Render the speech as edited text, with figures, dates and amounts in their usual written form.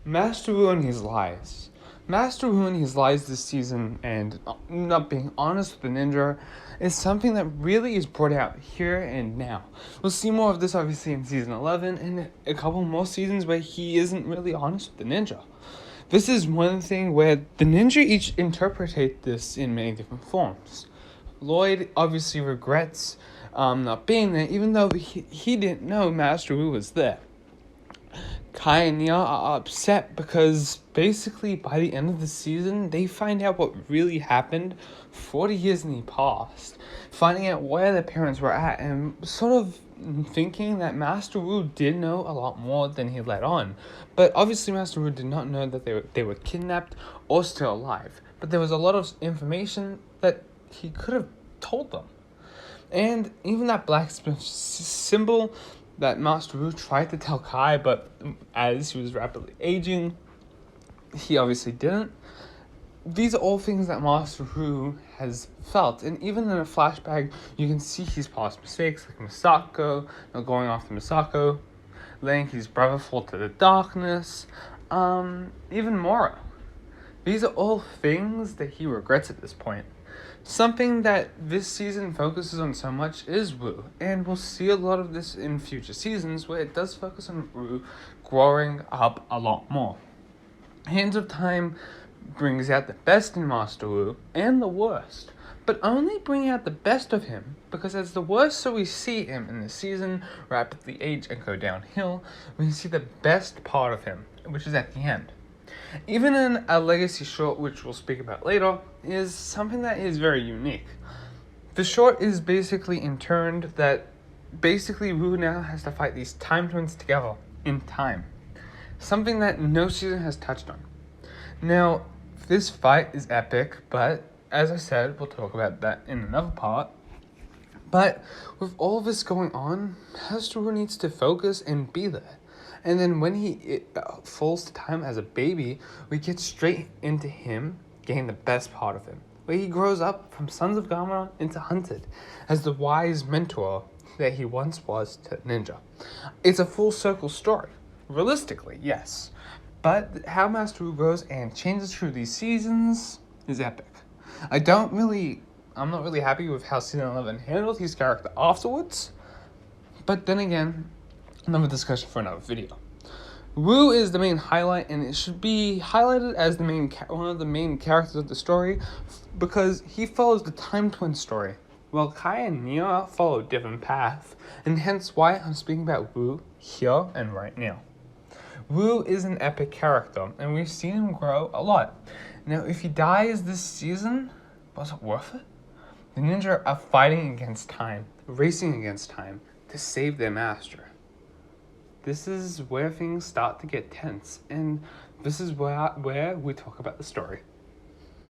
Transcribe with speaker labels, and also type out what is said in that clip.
Speaker 1: Master Wu and his lies. Master Wu and his lies this season and not being honest with the ninja is something that really is brought out here and now. We'll see more of this obviously in season 11 and a couple more seasons where he isn't really honest with the ninja. This is one thing where the ninja each interpret this in many different forms. Lloyd obviously regrets not being there, even though he didn't know Master Wu was there. Kai and Nia are upset because basically by the end of the season, they find out what really happened 40 years in the past, finding out where their parents were at, and sort of thinking that Master Wu did know a lot more than he let on. But obviously Master Wu did not know that they were kidnapped or still alive. But there was a lot of information that he could have told them. And even that blacksmith symbol that Master Wu tried to tell Kai, but as he was rapidly aging, he obviously didn't. These are all things that Master Wu has felt, and even in a flashback, you can see his past mistakes, like Misako, going after Misako, letting his brother fall to the darkness, even Moro. These are all things that he regrets at this point. Something that this season focuses on so much is Wu, and we'll see a lot of this in future seasons where it does focus on Wu growing up a lot more. Hands of Time brings out the best in Master Wu and the worst, but only bring out the best of him because as the worst so we see him in the season rapidly age and go downhill, we see the best part of him, which is at the end. Even in a legacy short, which we'll speak about later, is something that is very unique. The short is basically interned that basically Wu now has to fight these time twins together in time. Something that no season has touched on. Now, this fight is epic, but as I said, we'll talk about that in another part. But with all this going on, Master Wu needs to focus and be there. And then when he falls to time as a baby, we get straight into him getting the best part of him, where he grows up from Sons of Gamera into Hunted as the wise mentor that he once was to Ninja. It's a full circle story, realistically, yes. But how Master Wu grows and changes through these seasons is epic. I'm not really happy with how season 11 handled his character afterwards, but then again, another discussion for another video. Wu is the main highlight, and it should be highlighted as one of the main characters of the story because he follows the time twin story, while Kai and Nia follow a different path, and hence why I'm speaking about Wu here and right now. Wu is an epic character, and we've seen him grow a lot. Now, if he dies this season, was it worth it? The ninja are fighting against time, racing against time, to save their master. This is where things start to get tense, and this is where we talk about the story.